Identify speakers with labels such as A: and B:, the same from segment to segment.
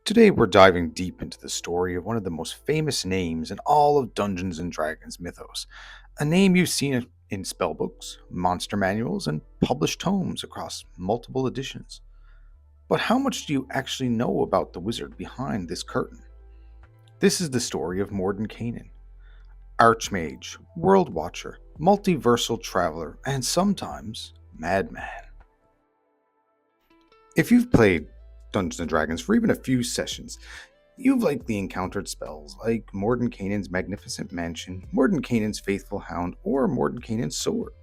A: Today we're diving deep into the story of one of the most famous names in all of Dungeons and Dragons mythos. A name you've seen in spellbooks, monster manuals, and published tomes across multiple editions. But how much do you actually know about the wizard behind this curtain? This is the story of Mordenkainen, Archmage, World Watcher, Multiversal Traveller, and sometimes Madman. If you've played Dungeons and Dragons for even a few sessions, you've likely encountered spells like Mordenkainen's Magnificent Mansion, Mordenkainen's Faithful Hound, or Mordenkainen's Sword.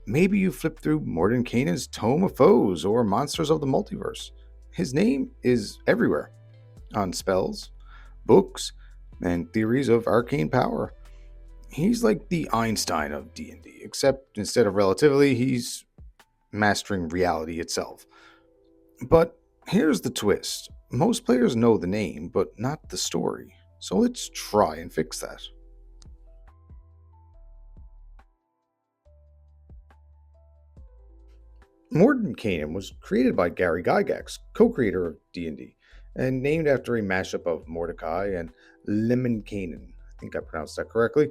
A: Maybe you flipped through Mordenkainen's Tome of Foes or Monsters of the Multiverse. His name is everywhere, on spells, books, and theories of arcane power. He's like the Einstein of D&D, except instead of relativity, he's mastering reality itself. But here's the twist. Most players know the name, but not the story. So let's try and fix that. Mordenkainen was created by Gary Gygax, co-creator of D&D, and named after a mashup of Mordecai and Lemminkainen, I think I pronounced that correctly,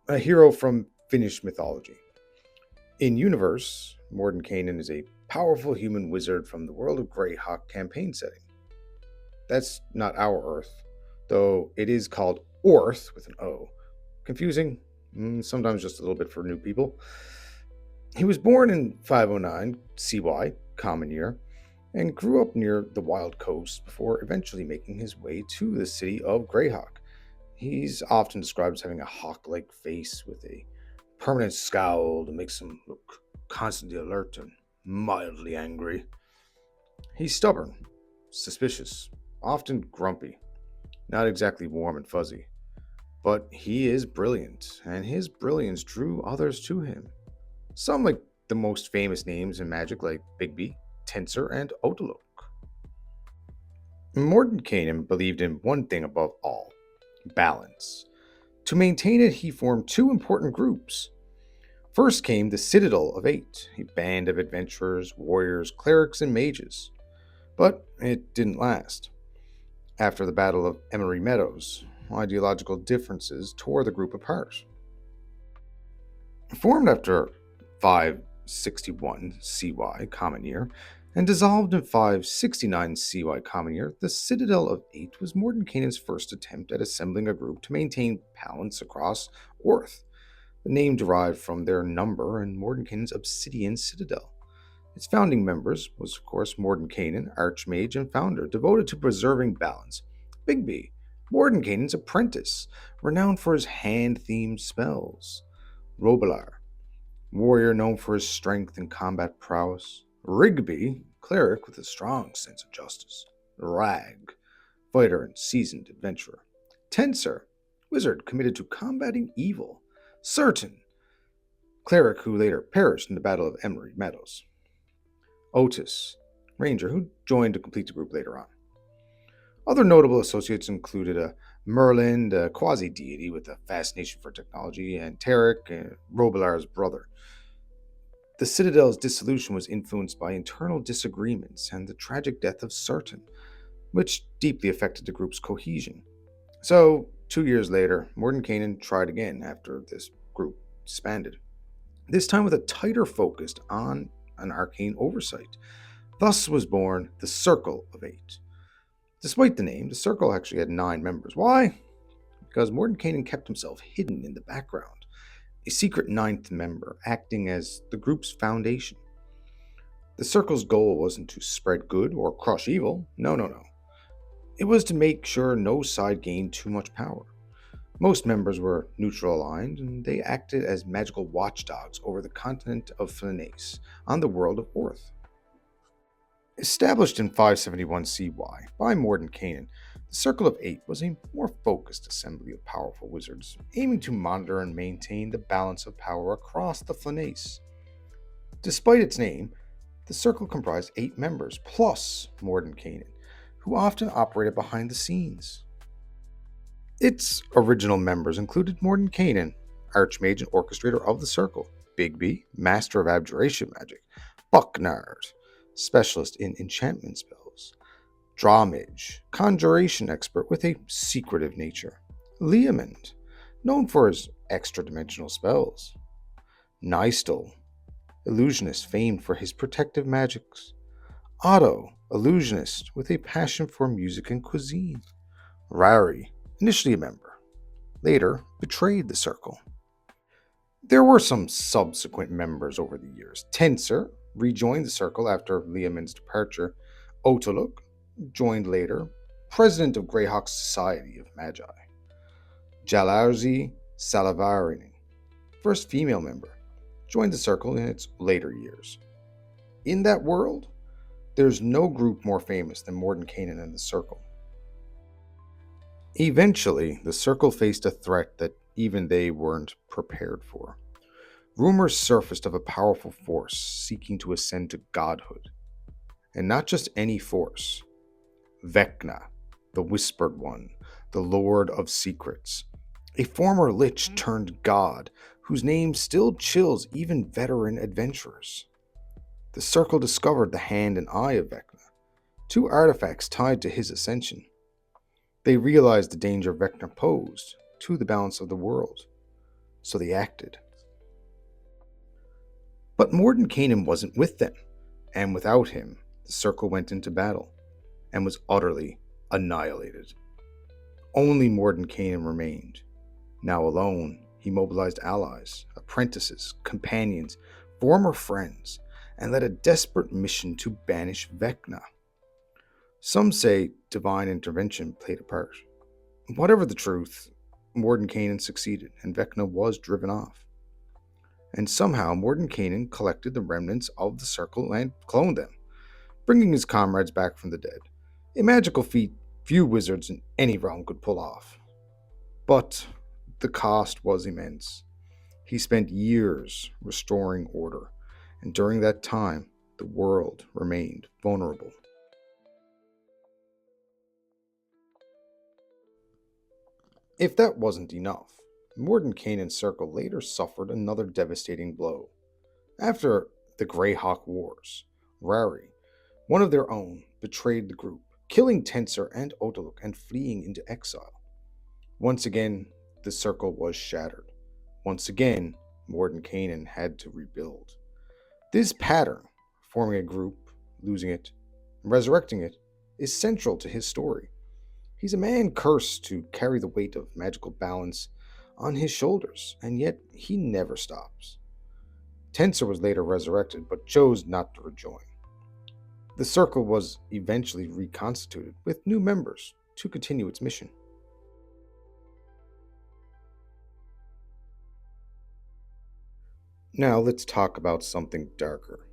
A: a hero from Finnish mythology. In universe, Mordenkainen is a powerful human wizard from the world of Greyhawk campaign setting. That's not our Earth, though it is called Orth with an O. Confusing, sometimes just a little bit for new people. He was born in 509 CY, Common Year, and grew up near the Wild Coast before eventually making his way to the city of Greyhawk. He's often described as having a hawk-like face with a permanent scowl that makes him look constantly alert and mildly angry. He's stubborn, suspicious, often grumpy, not exactly warm and fuzzy. But he is brilliant, and his brilliance drew others to him. Some like the most famous names in Magic like Bigby, Tensor, and Odalok. Mordenkainen believed in one thing above all: balance. To maintain it, he formed two important groups. First came the Citadel of Eight, a band of adventurers, warriors, clerics, and mages. But it didn't last. After the Battle of Emery Meadows, ideological differences tore the group apart. Formed after 561 CY Common Year and dissolved in 569 CY Common Year, the Citadel of Eight was Mordenkainen's first attempt at assembling a group to maintain balance across Orth. The name derived from their number and Mordenkainen's obsidian citadel. Its founding members was, of course, Mordenkainen, Archmage and founder, devoted to preserving balance. Bigby, Mordenkainen's apprentice, renowned for his hand-themed spells. Robilar, warrior known for his strength and combat prowess. Rigby, cleric with a strong sense of justice. Rag, fighter and seasoned adventurer. Tensor, wizard committed to combating evil. Certain, cleric who later perished in the Battle of Emery Meadows. Otis, ranger who joined to complete the group later on. Other notable associates included Merlin, the quasi-deity with a fascination for technology, and Tarek, Robilar's brother. The Citadel's dissolution was influenced by internal disagreements and the tragic death of Certain, which deeply affected the group's cohesion. So, 2 years later, Mordenkainen tried again after this group disbanded, this time with a tighter focus on an arcane oversight. Thus was born the Circle of Eight. Despite the name, the Circle actually had 9 members. Why? Because Mordenkainen kept himself hidden in the background, a secret 9th member acting as the group's foundation. The Circle's goal wasn't to spread good or crush evil. No. It was to make sure no side gained too much power. Most members were neutral aligned, and they acted as magical watchdogs over the continent of Flanace on the world of Orth. Established in 571 CY by Mordenkainen, the Circle of Eight was a more focused assembly of powerful wizards, aiming to monitor and maintain the balance of power across the Flanace. Despite its name, the Circle comprised 8 members, plus Mordenkainen, who often operated behind the scenes. Its original members included Mordenkainen, Archmage and Orchestrator of the Circle, Bigby, Master of Abjuration Magic, Bucknard, Specialist in Enchantment Spells, Dramage, conjuration expert with a secretive nature. Leomund, known for his extra-dimensional spells. Nystel, illusionist famed for his protective magics. Otto, illusionist with a passion for music and cuisine. Rari, initially a member, later betrayed the circle. There were some subsequent members over the years. Tensor rejoined the circle after Leomund's departure. Otoluk joined later, president of Greyhawk's Society of Magi. Jalarzi Salavarini, first female member, joined the circle in its later years. In that world, there's no group more famous than Mordenkainen and the Circle. Eventually, the Circle faced a threat that even they weren't prepared for. Rumors surfaced of a powerful force seeking to ascend to godhood. And not just any force. Vecna, the Whispered One, the Lord of Secrets. A former lich turned god whose name still chills even veteran adventurers. The Circle discovered the Hand and Eye of Vecna, two artifacts tied to his ascension. They realized the danger Vecna posed to the balance of the world, so they acted. But Mordenkainen wasn't with them, and without him, the Circle went into battle, and was utterly annihilated. Only Mordenkainen remained. Now alone, he mobilized allies, apprentices, companions, former friends, and led a desperate mission to banish Vecna. Some say divine intervention played a part. Whatever the truth, Mordenkainen succeeded, and Vecna was driven off. And somehow Mordenkainen collected the remnants of the Circle and cloned them, bringing his comrades back from the dead, a magical feat few wizards in any realm could pull off. But the cost was immense. He spent years restoring order, and during that time, the world remained vulnerable. If that wasn't enough, Mordenkainen's Circle later suffered another devastating blow. After the Greyhawk Wars, Rari, one of their own, betrayed the group, killing Tensor and Otoluk and fleeing into exile. Once again, the Circle was shattered. Once again, Mordenkainen had to rebuild. This pattern, forming a group, losing it, and resurrecting it, is central to his story. He's a man cursed to carry the weight of magical balance on his shoulders, and yet he never stops. Tensor was later resurrected, but chose not to rejoin. The Circle was eventually reconstituted with new members to continue its mission. Now let's talk about something darker.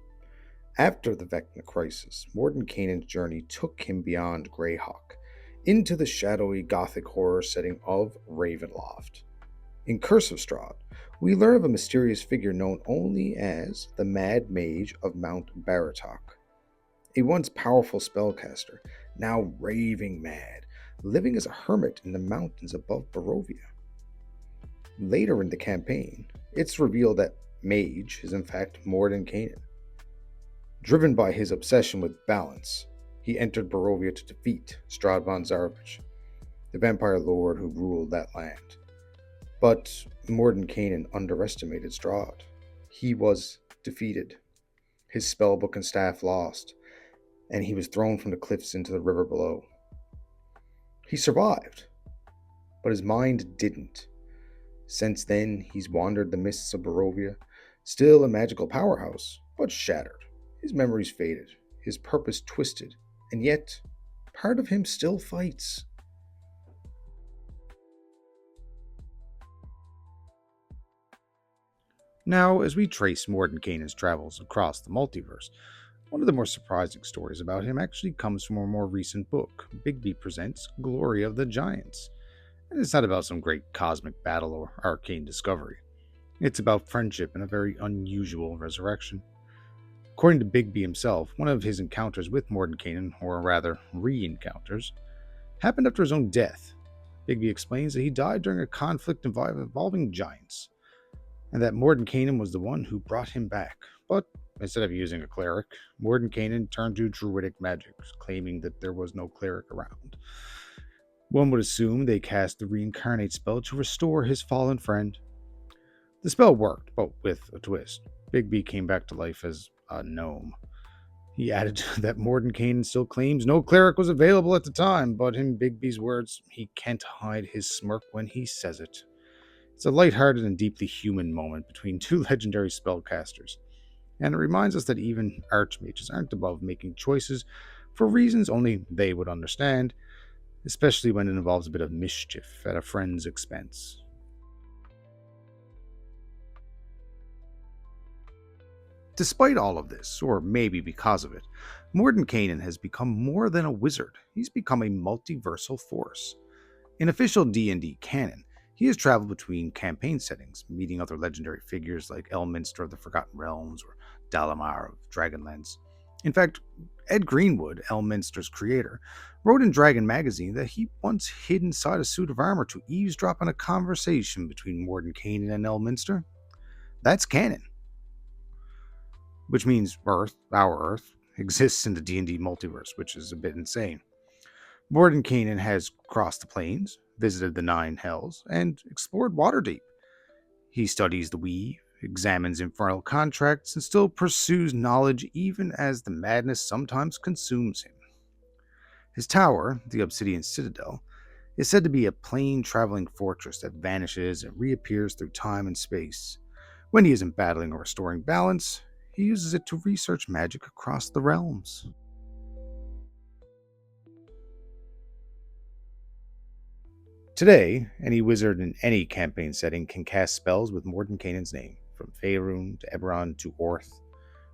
A: After the Vecna crisis, Mordenkainen's journey took him beyond Greyhawk, into the shadowy gothic horror setting of Ravenloft. In Curse of Strahd, we learn of a mysterious figure known only as the Mad Mage of Mount Baratok. A once powerful spellcaster, now raving mad, living as a hermit in the mountains above Barovia. Later in the campaign, it's revealed that Mage is in fact Mordenkainen. Driven by his obsession with balance, he entered Barovia to defeat Strahd von Zarovich, the vampire lord who ruled that land. But Mordenkainen underestimated Strahd. He was defeated, his spellbook and staff lost, and he was thrown from the cliffs into the river below. He survived, but his mind didn't. Since then, he's wandered the mists of Barovia, still a magical powerhouse, but shattered. His memories faded, his purpose twisted, and yet, part of him still fights. Now, as we trace Mordenkainen's travels across the multiverse, one of the more surprising stories about him actually comes from a more recent book, Bigby Presents Glory of the Giants. And it's not about some great cosmic battle or arcane discovery. It's about friendship and a very unusual resurrection. According to Bigby himself, one of his encounters with Mordenkainen, or rather re-encounters, happened after his own death. Bigby explains that he died during a conflict involving giants, and that Mordenkainen was the one who brought him back. But instead of using a cleric, Mordenkainen turned to druidic magic, claiming that there was no cleric around. One would assume they cast the reincarnate spell to restore his fallen friend. The spell worked, but with a twist. Bigby came back to life as a gnome. He added that Mordenkainen still claims no cleric was available at the time, but in Bigby's words, he can't hide his smirk when he says it. It's a lighthearted and deeply human moment between two legendary spellcasters, and it reminds us that even archmages aren't above making choices for reasons only they would understand, especially when it involves a bit of mischief at a friend's expense. Despite all of this, or maybe because of it, Mordenkainen has become more than a wizard. He's become a multiversal force. In official D&D canon, he has traveled between campaign settings, meeting other legendary figures like Elminster of the Forgotten Realms or Dalamar of Dragonlance. In fact, Ed Greenwood, Elminster's creator, wrote in Dragon magazine that he once hid inside a suit of armor to eavesdrop on a conversation between Mordenkainen and Elminster. That's canon, which means Earth, our Earth, exists in the D&D multiverse, which is a bit insane. Mordenkainen has crossed the plains, visited the Nine Hells, and explored Waterdeep. He studies the weave, examines infernal contracts, and still pursues knowledge even as the madness sometimes consumes him. His tower, the Obsidian Citadel, is said to be a plain traveling fortress that vanishes and reappears through time and space. When he isn't battling or restoring balance, he uses it to research magic across the realms. Today, any wizard in any campaign setting can cast spells with Mordenkainen's name, from Faerun to Eberron to Orth.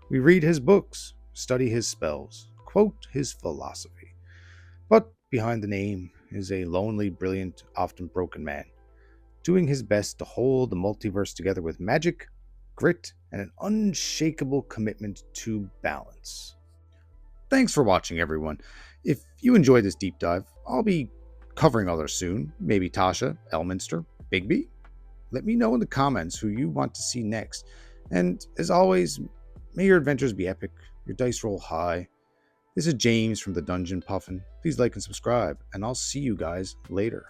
A: We read his books, study his spells, quote his philosophy. But behind the name is a lonely, brilliant, often broken man, doing his best to hold the multiverse together with magic, grit, and an unshakable commitment to balance. Thanks for watching, everyone. If you enjoyed this deep dive, I'll be covering others soon. Maybe Tasha, Elminster, Bigby? Let me know in the comments who you want to see next. And as always, may your adventures be epic, your dice roll high. This is James from the Dungeon Puffin. Please like and subscribe, and I'll see you guys later.